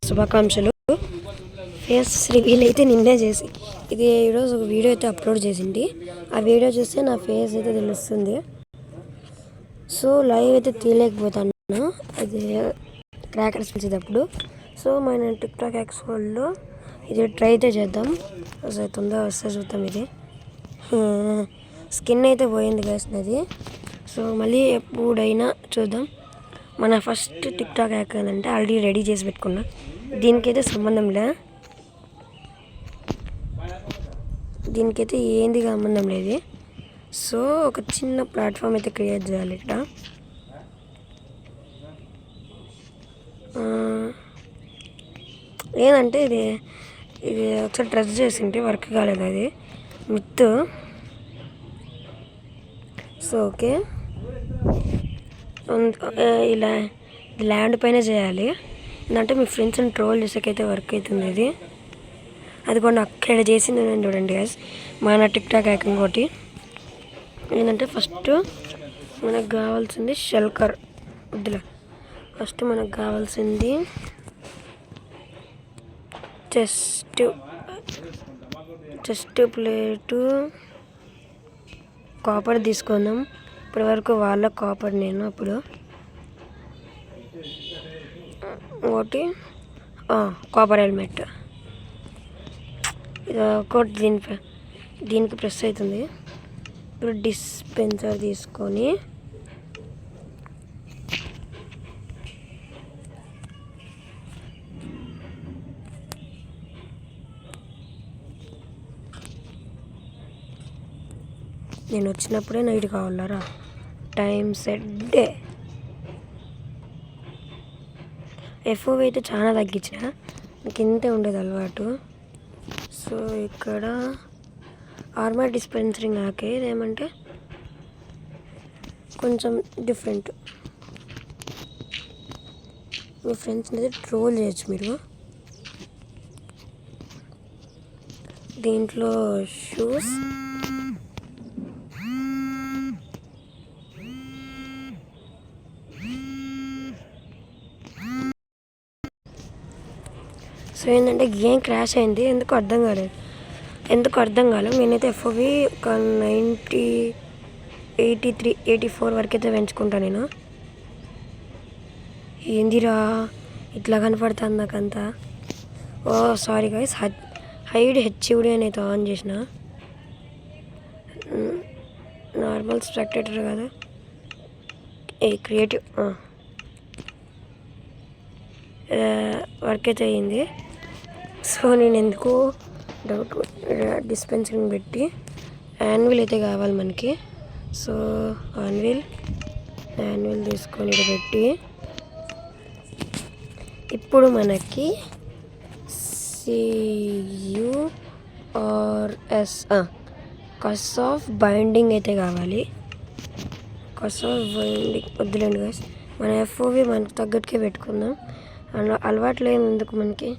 శుభాకాంక్షలు. Face reveal అయితే నిన్నే చేసి ఇది ఈరోజు ఒక వీడియో అయితే అప్లోడ్ చేసింది. ఆ వీడియో చూస్తే నా ఫేస్ అయితే తెలుస్తుంది. సో లైవ్ అయితే తీయలేకపోతాను, అది క్రాకర్స్ పిలిచేటప్పుడు. సో మన టిక్టాక్ యాక్స్ వల్ల ఇది ట్రై అయితే చేద్దాం. అవుతుందో వస్తే చూద్దాం. ఇది స్కిన్ అయితే పోయింది కాసినది. సో మళ్ళీ ఎప్పుడైనా చూద్దాం. మన ఫస్ట్ టిక్టాక్ యాక్ ఏంటంటే ఆల్రెడీ రెడీ చేసి పెట్టుకున్నా, దీనికైతే సంబంధం లే, దీనికైతే ఏంది సంబంధం లేదు. సో ఒక చిన్న ప్లాట్ఫామ్ అయితే క్రియేట్ చేయాలి ఇక్కడ. ఏంటంటే ఇది ఒకసారి డ్రెస్ చేసింటే వర్క్ కాలేదు, అది మిత్. సో ఓకే, ఇలా ల్యాండ్ పైన చేయాలి. ఏంటంటే మీ ఫ్రెండ్స్ని ట్రోల్ చేసేకైతే వర్క్ అవుతుంది ఇది. అది కూడా అక్కడ చేసింది చూడండి గైస్, మన టిక్టాక్ యాక్. ఇంకోటి ఏంటంటే ఫస్ట్ మనకు కావాల్సింది షెల్కర్ వద్దులే. ఫస్ట్ మనకు కావాల్సింది చెస్ట్ ప్లేటు కాపర్ తీసుకుందాం. ఇప్పటి వరకు వాళ్ళ కాపర్ నేను అప్పుడు ఒకటి కాపర్ హెల్మెట్. ఇది ఒకటి దీనికి ప్రెస్ అవుతుంది. ఇప్పుడు డిస్పెన్సర్ తీసుకొని నేను వచ్చినప్పుడే నైట్ కావాలరా, టైం సెట్ డే. ఎఫ్ఓవి అయితే చాలా తగ్గించిన, నాకు ఇంతే ఉండేది అలవాటు. సో ఇక్కడ ఆర్మర్ డిస్పెన్సరింగ్ ఆకే ఇదేమంటే కొంచెం డిఫరెంట్. మీ ఫ్రెండ్స్ని అయితే ట్రోల్ చేయొచ్చు మీరు. దీంట్లో షూస్, సో ఏంటంటే గేమ్ క్రాష్ అయింది, ఎందుకు అర్థం కాలేదు. నేనైతే ఎఫ్ఓవి ఒక 90, 83, 84 వరకు అయితే పెంచుకుంటాను నేను. ఏందిరా ఇట్లా కనపడుతుంది నాకంతా. ఓ సారీ గైస్, హైడ్ హెచ్ఓడి అని అయితే ఆన్ చేసిన. నార్మల్ స్పెక్టేటర్ కదా, క్రియేటివ్ వర్క్ అయితే అయ్యింది. సో నేను ఎందుకు డౌట్ డిస్పెన్సరింగ్ పెట్టి యాన్విల్ అయితే కావాలి మనకి. సో యాన్విల్ తీసుకొని ఇక్కడ పెట్టి ఇప్పుడు మనకి CURS కస్ ఆఫ్ బైండింగ్ అయితే కావాలి. కస్ ఆఫ్ బైండింగ్ వద్దులేండి గైస్, మన ఎఫ్ఓవి మనకు తగ్గట్టుకే పెట్టుకుందాం. అలవాటు లేదు ఎందుకు మనకి,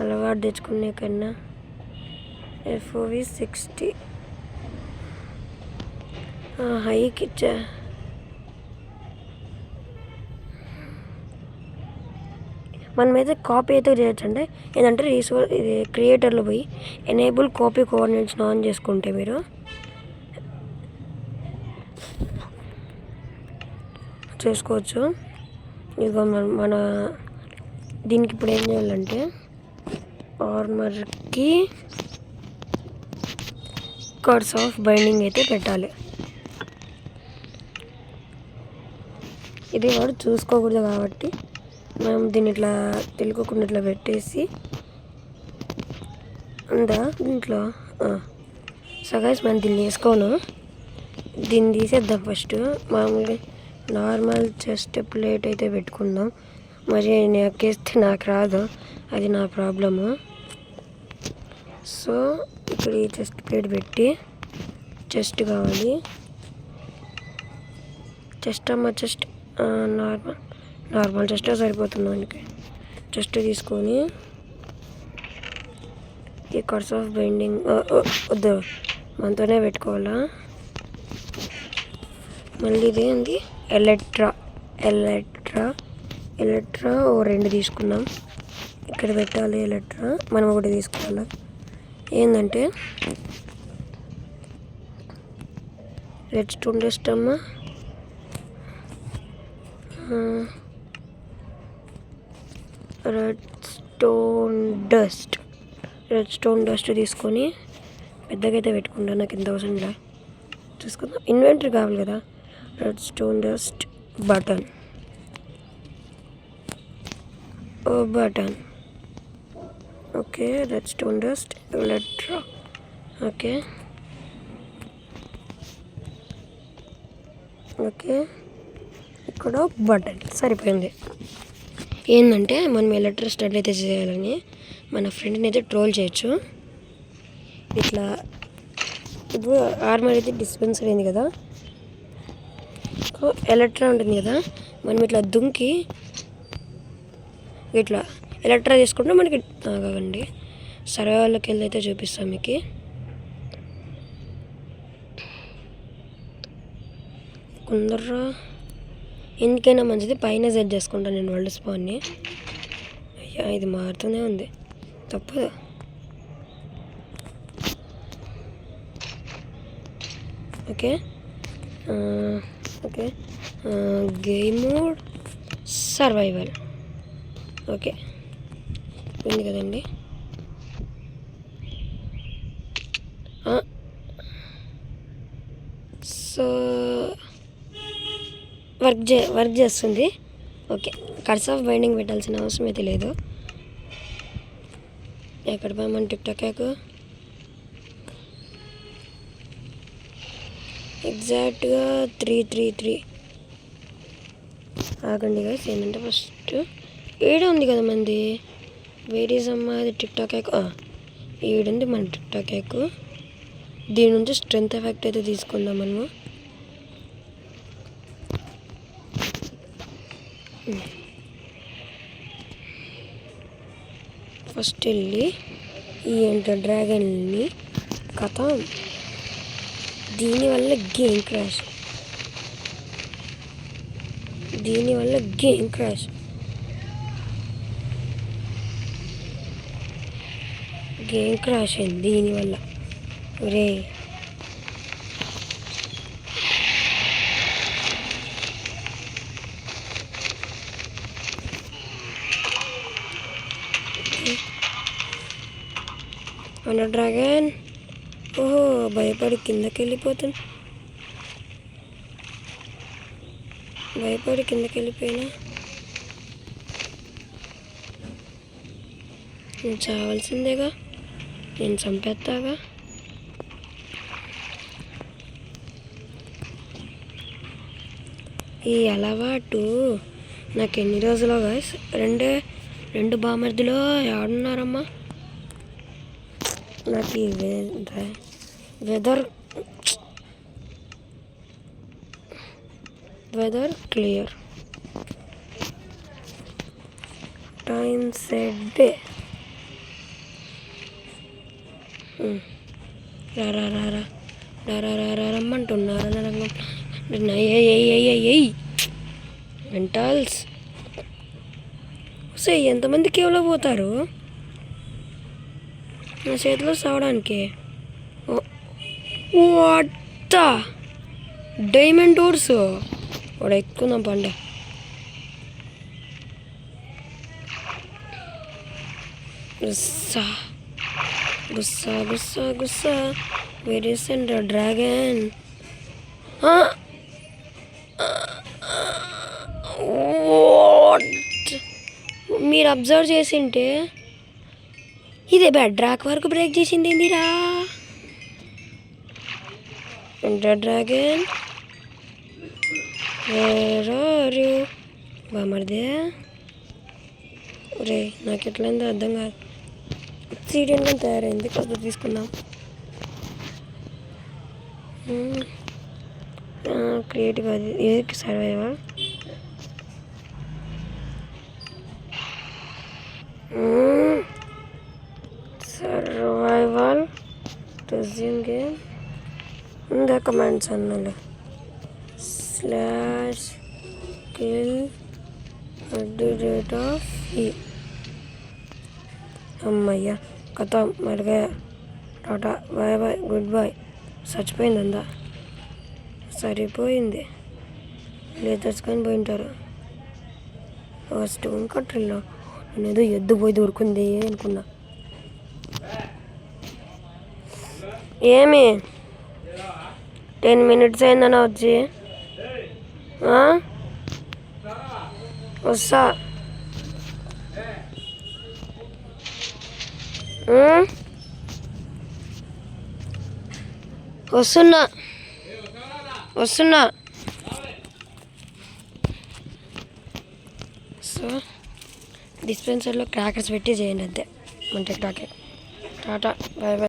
అలవాటు తెచ్చుకునే కన్నా. ఎఫ్ఓవి 60 హైకి ఇచ్చా. మనమైతే కాపీ అయితే చేయొచ్చు. అంటే ఏంటంటే ఇది క్రియేటర్లో పోయి ఎనేబుల్ కాపీ కోఆర్డినేట్స్ ఆన్ చేసుకుంటే మీరు చేసుకోవచ్చు. ఇదిగో మన దీనికి ఇప్పుడు ఏం చేయాలంటే ఆర్మర్కి కర్స్ ఆఫ్ బైండింగ్ అయితే పెట్టాలి. ఇది వాడు చూసుకోకూడదు కాబట్టి మనం దీన్ని ఇట్లా తెలుకోకుండా ఇట్లా పెట్టేసి ఉందా దీంట్లో. సో గైస్ మనం దీన్ని వేసుకోను, దీన్ని తీసేద్దాం. ఫస్ట్ మామూలుగా నార్మల్ చెస్ట్ ప్లేట్ అయితే పెట్టుకుందాం. మరి నాకేస్తే నాకు రాదు, అది నా ప్రాబ్లము. సో ఇప్పుడు ఈ చెస్ట్ ప్లేట్ పెట్టి చెస్ట్ కావాలి. చెస్ట్ నార్మల్ చెస్ట్ సరిపోతుంది మనకి. చెస్ట్ తీసుకొని ఈ కర్స్ ఆఫ్ బైండింగ్ వద్దు మనతోనే పెట్టుకోవాలా. మళ్ళీ ఇదేంది ఎలక్ట్రా ఓ 2 తీసుకుందాం. ఇక్కడ పెట్టాలి లెటర్. మనం ఒకటి తీసుకోవాలి. ఏంటంటే రెడ్ స్టోన్ డస్ట్ అమ్మ. రెడ్ స్టోన్ డస్ట్ తీసుకొని పెద్దగా అయితే పెట్టుకుంటా. నాకు ఎంత అవసరం ఇలా తీసుకుందాం. ఇన్వెంటరీ కావాలి కదా. Red stone dust button okay. Red stone dust letter okay. ఇక్కడ బటన్ సరిపోయింది. ఏంటంటే మనం లెటర్ స్టార్ట్ అయితే చేయాలని మన ఫ్రెండ్ని అయితే ట్రోల్ చేయొచ్చు. ఇట్లా ఇప్పుడు ఆర్మర్ అయితే డిస్పెన్సర్ అయింది కదా, ఎలక్ట్రా ఉంటుంది కదా, మనం ఇట్లా దుంకి ఇట్లా ఎలక్ట్రా తీసుకుంటే మనకి కాకండి సర్వేలోకి వెళ్ళి అయితే చూపిస్తాం మీకు. కొందరు ఎందుకైనా మంచిది పైన సెట్ చేసుకుంటాను నేను వరల్డ్ స్పాన్ని. అయ్యా ఇది మారుతూనే ఉంది, తప్పదు. Okay game mode survival okay ఉంది కదండి. సో వర్క్ చేస్తుంది. ఓకే కర్స్ ఆఫ్ బైండింగ్ పెట్టాల్సిన అవసరం అయితే లేదు. ఎక్కడ పోయామని టిక్టాక్ ఎగ్జాక్ట్గా 333 ఆగండి గైస్. ఏంటంటే ఫస్ట్ ఏడే ఉంది కదా మంది. వేరీస్ అమ్మ అది టిక్టాక్ ఏడుంది మన టిక్టాక్. దీని నుంచి స్ట్రెంత్ ఎఫెక్ట్ అయితే తీసుకుందాం మనము. ఫస్ట్ వెళ్ళి ఈ ఎంటర్ డ్రాగన్ని కథ. దీనివల్ల గేమ్ క్రాష్. అయింది దీనివల్ల. ఒరే మన డ్రాగన్ ఓహో భయపడి కిందకి వెళ్ళిపోయినా. నేను చావాల్సిందేగా, నేను చంపేస్తాగా. ఈ అలవాటు నాకు ఎన్ని రోజులో గాయస్. రెండు బామర్దిలో ఎవడున్నారమ్మా. నాకు ఈ వెదర్ క్లియర్ టైం సెట్. రమ్మంటున్నారా మెంటల్స్. సే ఎంతమంది కేవలం పోతారు నా చేతిలో సావడానికి. వాట్ డైమండ్ డోర్స్ వాడు ఎక్కుదాం పండే. గుస్సా వెరీ సెంట్ డ్రాగన్. మీరు అబ్జర్వ్ చేసింటే ఇదే బెడ్ రాక్ వరకు బ్రేక్ చేసింది ఏందిరా. డ్రాగన్ బామర్దే. రే నాకు ఎట్లయిందో అర్థం కాదు. సీరియన్గా తయారైంది, కాస్త తీసుకుందాం. క్రియేటివ్ అది ఏది సర్వైవల్. రెజ్యూమ్ గేమ్ ఉందా కమాండ్స్ అన్నలు /kill @ అమ్మయ్య కథ మరిగా టాటా బాయ్ బాయ్ గుడ్ బాయ్. చచ్చిపోయింది అందా, సరిపోయింది. లేదు తెచ్చుకొని పోయింటారు. ఫస్ట్ ఇంకట్రిల్లో నేను ఏదో ఎద్దు పోయి దొరుకుంది అనుకున్నా. ఏమి 10 minutes అయిందన్నా వచ్చి వస్తా. వస్తున్నా వస్తున్నా. సో డిస్పెన్సర్లో క్రాకర్స్ పెట్టి చేయండి అంతే మన టిక్టాకే. Tata bye bye.